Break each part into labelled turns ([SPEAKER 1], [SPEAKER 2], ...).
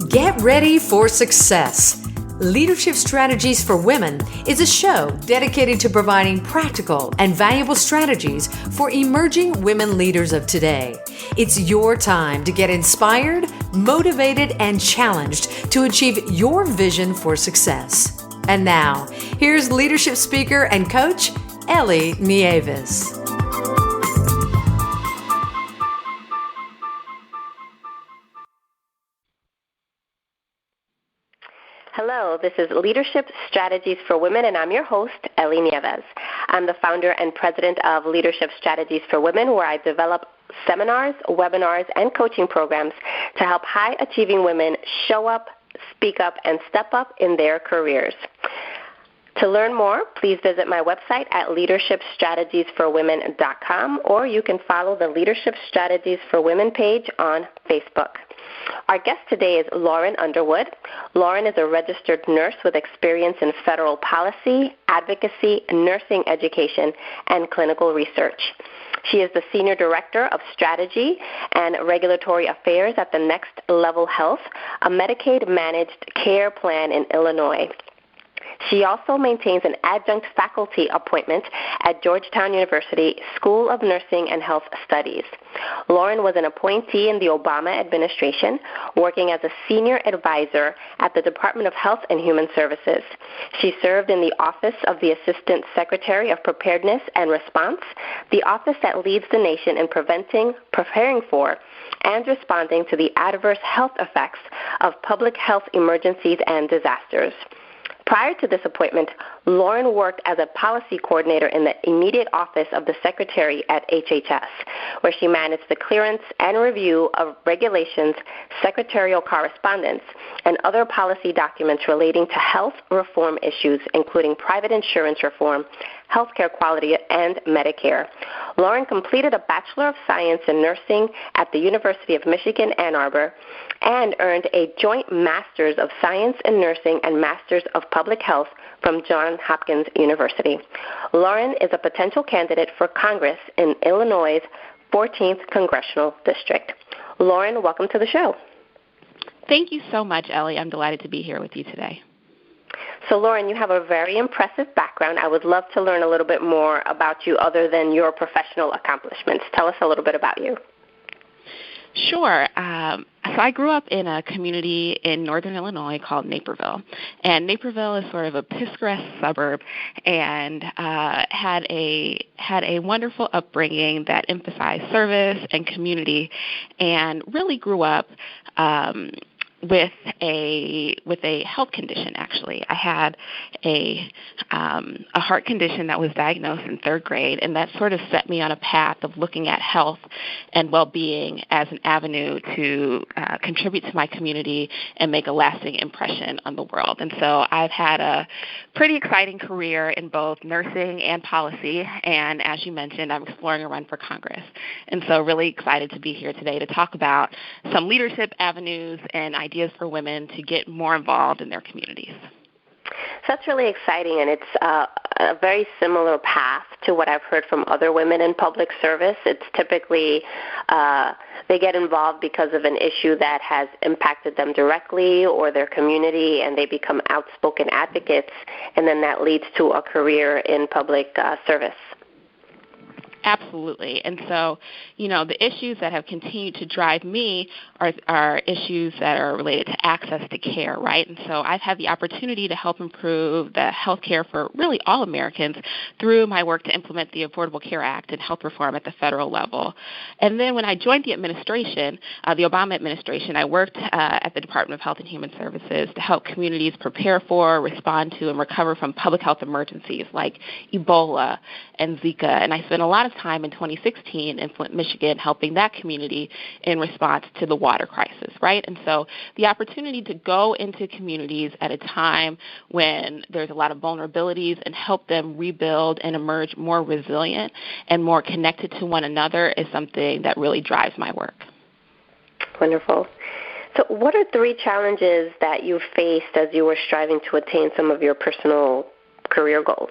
[SPEAKER 1] Get ready for success. Leadership Strategies for Women is a show dedicated to providing practical and valuable strategies for emerging women leaders of today. It's your time to get inspired, motivated, and challenged to achieve your vision for success. And now, here's leadership speaker and coach, Ellie Nieves.
[SPEAKER 2] Hello, this is Leadership Strategies for Women, and I'm your host, Ellie Nieves. I'm the founder and president of Leadership Strategies for Women, where I develop seminars, webinars, and coaching programs to help high-achieving women show up, speak up, and step up in their careers. To learn more, please visit my website at leadershipstrategiesforwomen.com, or you can follow the Leadership Strategies for Women page on Facebook. Our guest today is Lauren Underwood. Lauren is a registered nurse with experience in federal policy, advocacy, nursing education, and clinical research. She is the Senior Director of Strategy and Regulatory Affairs at the Next Level Health, a Medicaid-managed care plan in Illinois. She also maintains an adjunct faculty appointment at Georgetown University School of Nursing and Health Studies. Lauren was an appointee in the Obama administration, working as a senior advisor at the Department of Health and Human Services. She served in the Office of the Assistant Secretary of Preparedness and Response, the office that leads the nation in preparing for, and responding to the adverse health effects of public health emergencies and disasters. Prior to this appointment, Lauren worked as a policy coordinator in the immediate office of the Secretary at HHS, where she managed the clearance and review of regulations, secretarial correspondence, and other policy documents relating to health reform issues, including private insurance reform, healthcare quality, and Medicare. Lauren completed a Bachelor of Science in Nursing at the University of Michigan, Ann Arbor, and earned a joint Master's of Science in Nursing and Master's of Public Health from Johns Hopkins University. Lauren is a potential candidate for Congress in Illinois' 14th Congressional District. Lauren, welcome to the show.
[SPEAKER 3] Thank you so much, Ellie. I'm delighted to be here with you today.
[SPEAKER 2] So, Lauren, you have a very impressive background. I would love to learn a little bit more about you other than your professional accomplishments. Tell us a little bit about you.
[SPEAKER 3] Sure. So I grew up in a community in northern Illinois called Naperville. And Naperville is sort of a picturesque suburb and had a wonderful upbringing that emphasized service and community, and really grew up with a health condition. Actually, I had a heart condition that was diagnosed in third grade, and that sort of set me on a path of looking at health and well-being as an avenue to contribute to my community and make a lasting impression on the world. And so I've had a pretty exciting career in both nursing and policy, and as you mentioned, I'm exploring a run for Congress. And so really excited to be here today to talk about some leadership avenues and ideas for women to get more involved in their communities.
[SPEAKER 2] So that's really exciting, and it's a very similar path to what I've heard from other women in public service. It's typically they get involved because of an issue that has impacted them directly or their community, and they become outspoken advocates, and then that leads to a career in public service.
[SPEAKER 3] Absolutely. And so, the issues that have continued to drive me are issues that are related to access to care, right? And so I've had the opportunity to help improve the health care for really all Americans through my work to implement the Affordable Care Act and health reform at the federal level. And then when I joined the administration, the Obama administration, I worked at the Department of Health and Human Services to help communities prepare for, respond to, and recover from public health emergencies like Ebola and Zika. And I spent a lot of time in 2016 in Flint, Michigan, helping that community in response to the water crisis, right? And so the opportunity to go into communities at a time when there's a lot of vulnerabilities and help them rebuild and emerge more resilient and more connected to one another is something that really drives my work.
[SPEAKER 2] Wonderful. So what are 3 challenges that you faced as you were striving to attain some of your personal career goals?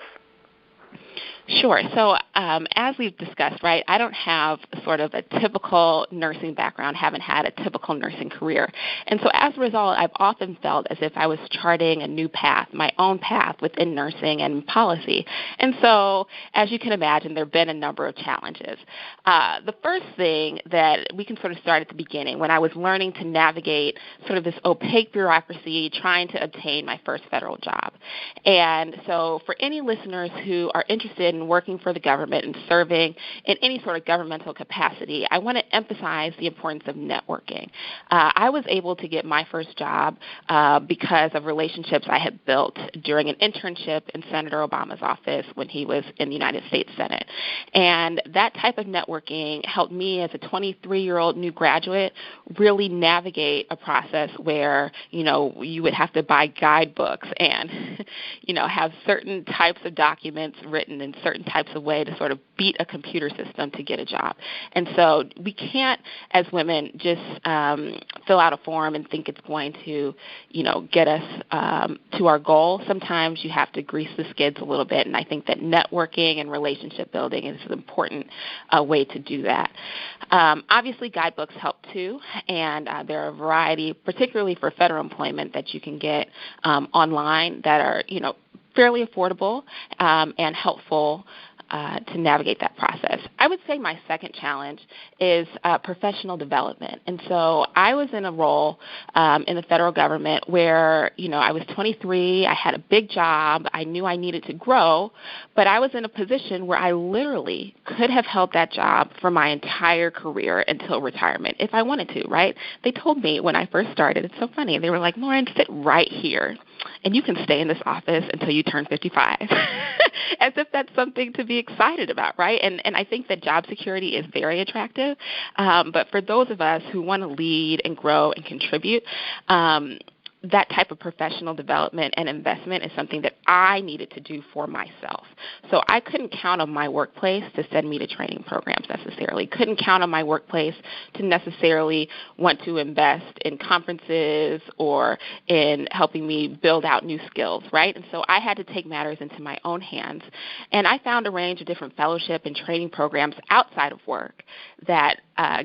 [SPEAKER 3] Sure. So as we've discussed, right, I don't have sort of a typical nursing background, haven't had a typical nursing career. And so as a result, I've often felt as if I was charting a new path, my own path within nursing and policy. And so as you can imagine, there have been a number of challenges. The first thing that we can sort of start at the beginning, when I was learning to navigate sort of this opaque bureaucracy, trying to obtain my first federal job. And so for any listeners who are interested in working for the government and serving in any sort of governmental capacity, I want to emphasize the importance of networking. I was able to get my first job because of relationships I had built during an internship in Senator Obama's office when he was in the United States Senate. And that type of networking helped me as a 23-year-old new graduate really navigate a process where, you would have to buy guidebooks and, have certain types of documents written in certain types of way to sort of beat a computer system to get a job. And so we can't, as women, just fill out a form and think it's going to, get us to our goal. Sometimes you have to grease the skids a little bit, and I think that networking and relationship building is an important way to do that. Obviously, guidebooks help too, and there are a variety, particularly for federal employment, that you can get online that are, fairly affordable and helpful to navigate that process. I would say my second challenge is professional development. And so I was in a role in the federal government where, I was 23, I had a big job, I knew I needed to grow, but I was in a position where I literally could have held that job for my entire career until retirement if I wanted to, right? They told me when I first started, it's so funny, they were like, Lauren, sit right here, and you can stay in this office until you turn 55, as if that's something to be excited about, right? And I think that job security is very attractive, but for those of us who want to lead and grow and contribute, that type of professional development and investment is something that I needed to do for myself. So I couldn't count on my workplace to send me to training programs necessarily. Couldn't count on my workplace to necessarily want to invest in conferences or in helping me build out new skills, right? And so I had to take matters into my own hands. And I found a range of different fellowship and training programs outside of work that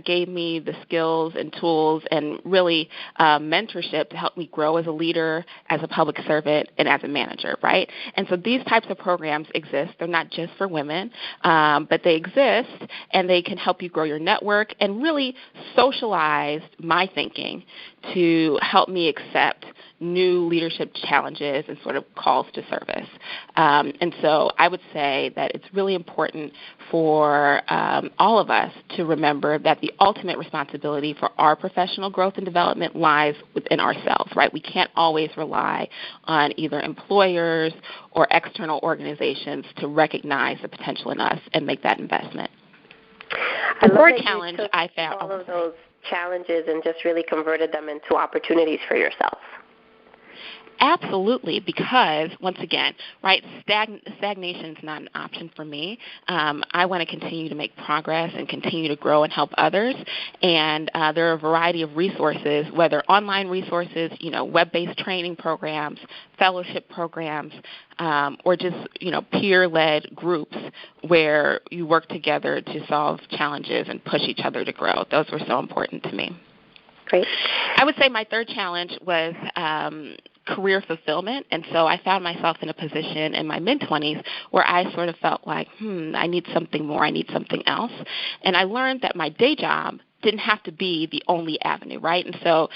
[SPEAKER 3] gave me the skills and tools and really mentorship to help me grow as a leader, as a public servant, and as a manager, right? And so these types of programs exist. They're not just for women, but they exist, and they can help you grow your network and really socialize my thinking to help me accept new leadership challenges and sort of calls to service. And so I would say that it's really important for all of us to remember that the ultimate responsibility for our professional growth and development lies within ourselves, right? We can't always rely on either employers or external organizations to recognize the potential in us and make that investment.
[SPEAKER 2] The third challenge I found all of those challenges and just really converted them into opportunities for yourself.
[SPEAKER 3] Absolutely, because, once again, right, stagnation is not an option for me. I want to continue to make progress and continue to grow and help others. And there are a variety of resources, whether online resources, web-based training programs, fellowship programs, or just, peer-led groups where you work together to solve challenges and push each other to grow. Those were so important to me.
[SPEAKER 2] Great.
[SPEAKER 3] I would say my third challenge was career fulfillment, and so I found myself in a position in my mid-20s where I sort of felt like, I need something more, I need something else, and I learned that my day job didn't have to be the only avenue, right? And so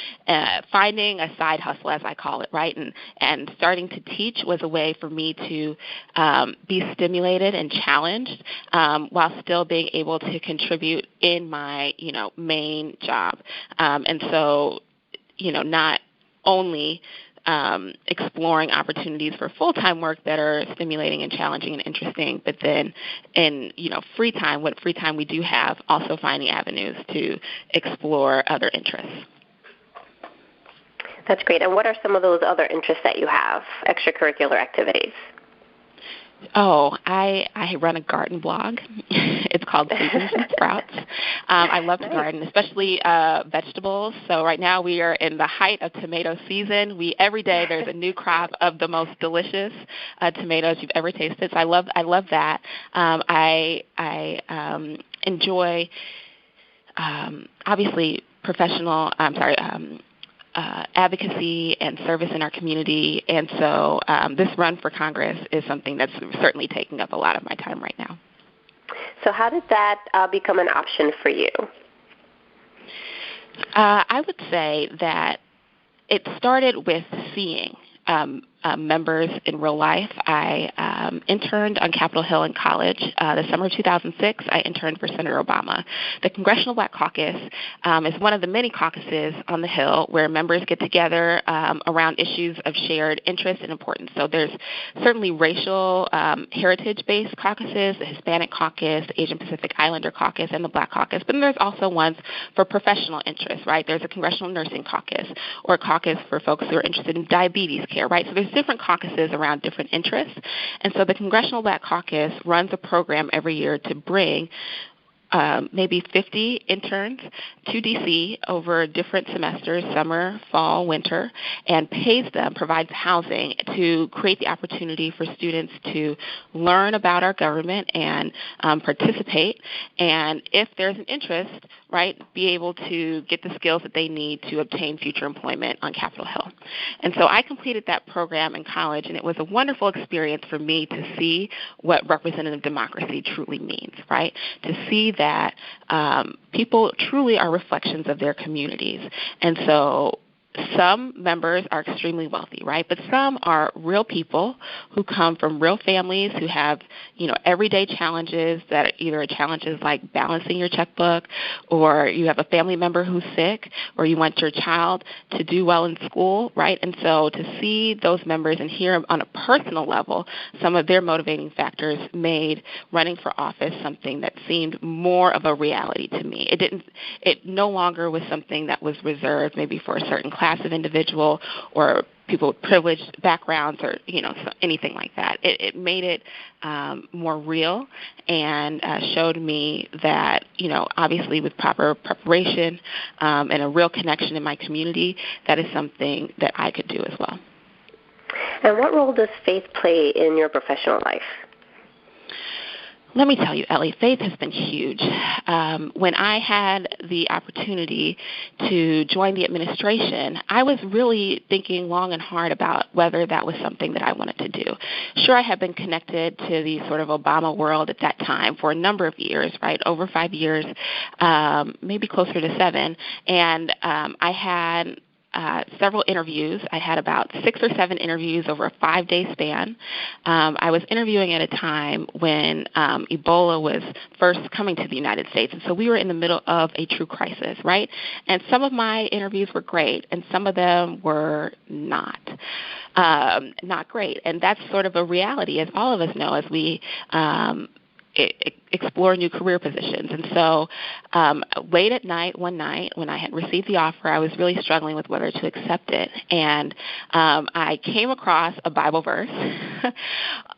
[SPEAKER 3] finding a side hustle, as I call it, right, and starting to teach was a way for me to be stimulated and challenged while still being able to contribute in my, main job. And so, not only exploring opportunities for full-time work that are stimulating and challenging and interesting, but then in, free time, what free time we do have, also finding avenues to explore other interests.
[SPEAKER 2] That's great. And what are some of those other interests that you have, extracurricular activities?
[SPEAKER 3] Oh, I run a garden blog. It's called Seasons and Sprouts. I love to garden, especially vegetables. So right now we are in the height of tomato season. Every day there's a new crop of the most delicious tomatoes you've ever tasted. So I love that. I enjoy obviously advocacy and service in our community, and so this run for Congress is something that's certainly taking up a lot of my time right now.
[SPEAKER 2] So how did that become an option for you?
[SPEAKER 3] I would say that it started with seeing members in real life. I interned on Capitol Hill in college. The summer of 2006, I interned for Senator Obama. The Congressional Black Caucus is one of the many caucuses on the Hill where members get together around issues of shared interest and importance. So there's certainly racial, heritage-based caucuses, the Hispanic Caucus, the Asian Pacific Islander Caucus, and the Black Caucus. But then there's also ones for professional interests, right? There's a Congressional Nursing Caucus, or a caucus for folks who are interested in diabetes care, right? So there's different caucuses around different interests. And so the Congressional Black Caucus runs a program every year to bring maybe 50 interns to D.C. over different semesters, summer, fall, winter, and pays them, provides housing to create the opportunity for students to learn about our government and participate. And if there's an interest, right, be able to get the skills that they need to obtain future employment on Capitol Hill. And so I completed that program in college, and it was a wonderful experience for me to see what representative democracy truly means, right, to see that people truly are reflections of their communities. And so some members are extremely wealthy, right? But some are real people who come from real families who have, everyday challenges that either are challenges like balancing your checkbook, or you have a family member who's sick, or you want your child to do well in school, right? And so to see those members and hear on a personal level some of their motivating factors made running for office something that seemed more of a reality to me. It no longer was something that was reserved maybe for a certain class of individual or people with privileged backgrounds or, anything like that. It made it more real and showed me that, obviously with proper preparation and a real connection in my community, that is something that I could do as well.
[SPEAKER 2] And what role does faith play in your professional life?
[SPEAKER 3] Let me tell you, Ellie, faith has been huge. When I had the opportunity to join the administration, I was really thinking long and hard about whether that was something that I wanted to do. Sure, I had been connected to the sort of Obama world at that time for a number of years, right, over 5 years, maybe closer to 7, and I had several interviews. I had about 6 or 7 interviews over a 5-day span. I was interviewing at a time when Ebola was first coming to the United States, and so we were in the middle of a true crisis, right? And some of my interviews were great, and some of them were not great. And that's sort of a reality, as all of us know, as we explore new career positions. And so late at night, one night, when I had received the offer, I was really struggling with whether to accept it. And I came across a Bible verse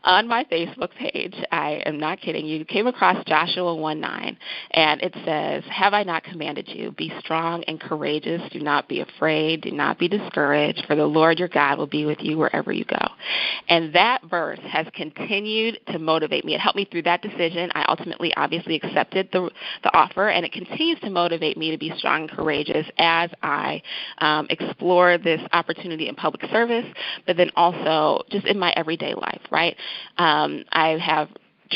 [SPEAKER 3] on my Facebook page. I am not kidding you. Came across Joshua 1:9, and it says, "Have I not commanded you? Be strong and courageous. Do not be afraid. Do not be discouraged, for the Lord your God will be with you wherever you go." And that verse has continued to motivate me. It helped me through that decision. I ultimately, obviously, accepted the offer, and it continues to motivate me to be strong and courageous as I explore this opportunity in public service, but then also just in my everyday life, right? I have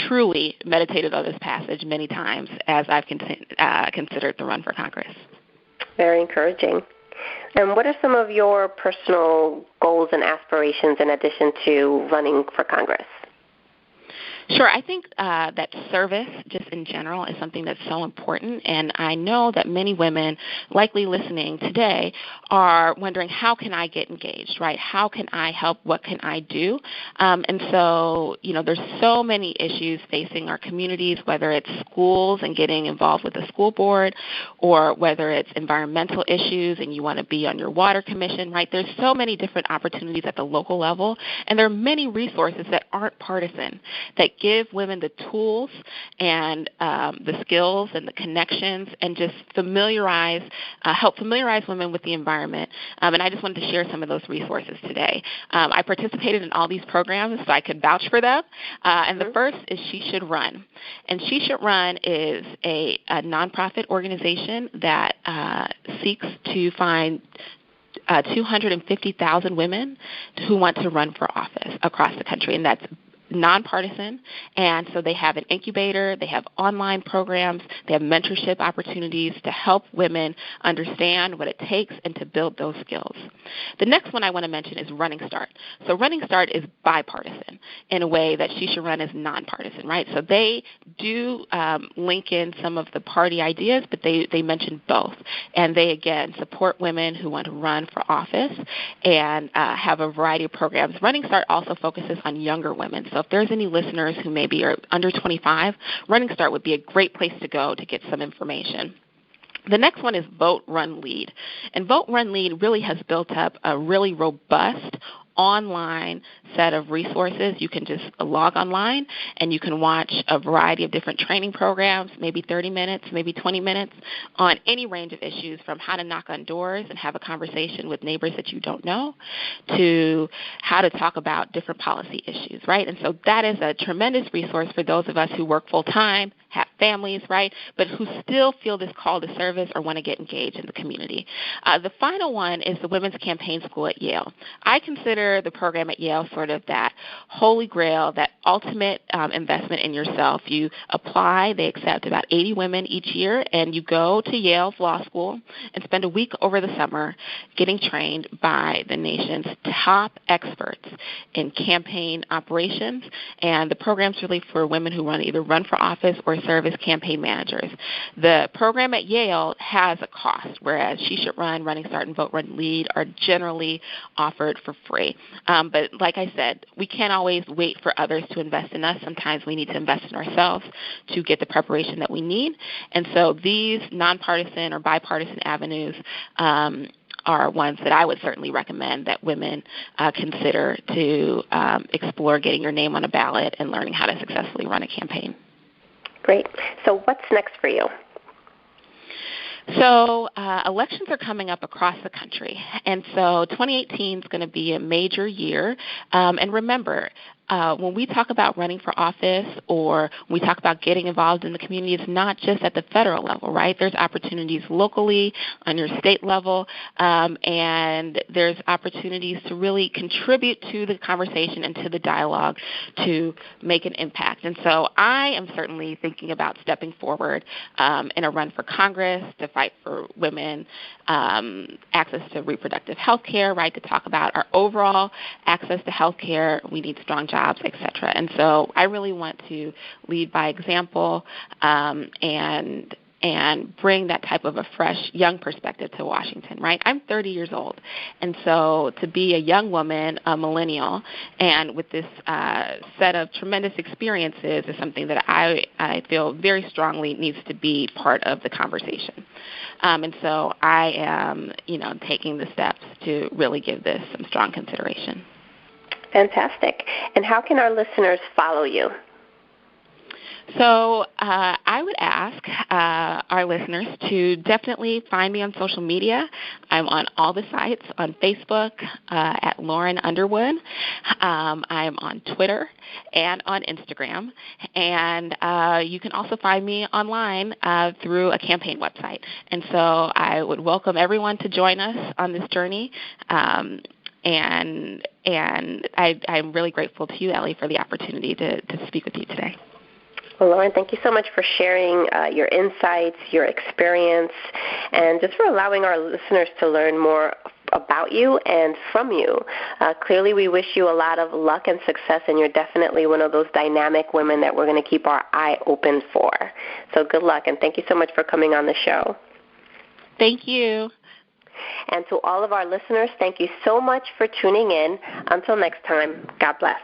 [SPEAKER 3] truly meditated on this passage many times as I've considered the run for Congress.
[SPEAKER 2] Very encouraging. And what are some of your personal goals and aspirations in addition to running for Congress?
[SPEAKER 3] Sure. I think that service, just in general, is something that's so important. And I know that many women likely listening today are wondering, how can I get engaged, right? How can I help? What can I do? And so, there's so many issues facing our communities, whether it's schools and getting involved with the school board, or whether it's environmental issues and you want to be on your water commission, right? There's so many different opportunities at the local level, and there are many resources that aren't partisan, that give women the tools and the skills and the connections, and just help familiarize women with the environment. And I just wanted to share some of those resources today. I participated in all these programs, so I could vouch for them. And the first is She Should Run. And She Should Run is a nonprofit organization that seeks to find 250,000 women who want to run for office across the country, and that's nonpartisan. And so they have an incubator, they have online programs, they have mentorship opportunities to help women understand what it takes and to build those skills. The next one I want to mention is Running Start. So Running Start is bipartisan in a way that She Should Run is nonpartisan, right? So they do link in some of the party ideas, but they mention both. And they, again, support women who want to run for office and have a variety of programs. Running Start also focuses on younger women. So if there's any listeners who maybe are under 25, Running Start would be a great place to go to get some information. The next one is Vote, Run, Lead. And Vote, Run, Lead really has built up a really robust online set of resources. You can just log online and you can watch a variety of different training programs, maybe 30 minutes, maybe 20 minutes, on any range of issues, from how to knock on doors and have a conversation with neighbors that you don't know, to how to talk about different policy issues, right? And so that is a tremendous resource for those of us who work full-time, have families, right, but who still feel this call to service or want to get engaged in the community. The final one is the Women's Campaign School at Yale. I consider the program at Yale sort of that holy grail, that ultimate investment in yourself. You apply, they accept about 80 women each year, and you go to Yale's law school and spend a week over the summer getting trained by the nation's top experts in campaign operations. And the program's really for women who either run for office or serve as campaign managers. The program at Yale has a cost, whereas She Should Run, Running Start, and Vote, Run, Lead are generally offered for free. But like I said, we can't always wait for others to invest in us. Sometimes we need to invest in ourselves to get the preparation that we need. And so these nonpartisan or bipartisan avenues are ones that I would certainly recommend that women consider to explore getting your name on a ballot and learning how to successfully run a campaign.
[SPEAKER 2] Great. So what's next for you?
[SPEAKER 3] So elections are coming up across the country, and so 2018 is going to be a major year. And remember, when we talk about running for office or when we talk about getting involved in the community, it's not just at the federal level, right? There's opportunities locally, on your state level, and there's opportunities to really contribute to the conversation and to the dialogue to make an impact. And so I am certainly thinking about stepping forward in a run for Congress to fight for women access to reproductive health care, right, to talk about our overall access to health care. We need strong jobs, et cetera. And so I really want to lead by example and bring that type of a fresh, young perspective to Washington, right? I'm 30 years old, and so to be a young woman, a millennial, and with this set of tremendous experiences is something that I feel very strongly needs to be part of the conversation. And so I am, taking the steps to really give this some strong consideration.
[SPEAKER 2] Fantastic. And how can our listeners follow you?
[SPEAKER 3] So I would ask our listeners to definitely find me on social media. I'm on all the sites, on Facebook at Lauren Underwood. I'm on Twitter and on Instagram. And you can also find me online through a campaign website. And so I would welcome everyone to join us on this journey. And I'm really grateful to you, Ellie, for the opportunity to speak with you today.
[SPEAKER 2] Well, Lauren, thank you so much for sharing your insights, your experience, and just for allowing our listeners to learn more about you and from you. Clearly, we wish you a lot of luck and success, and you're definitely one of those dynamic women that we're going to keep our eye open for. So good luck, and thank you so much for coming on the show.
[SPEAKER 3] Thank you.
[SPEAKER 2] And to all of our listeners, thank you so much for tuning in. Until next time, God bless.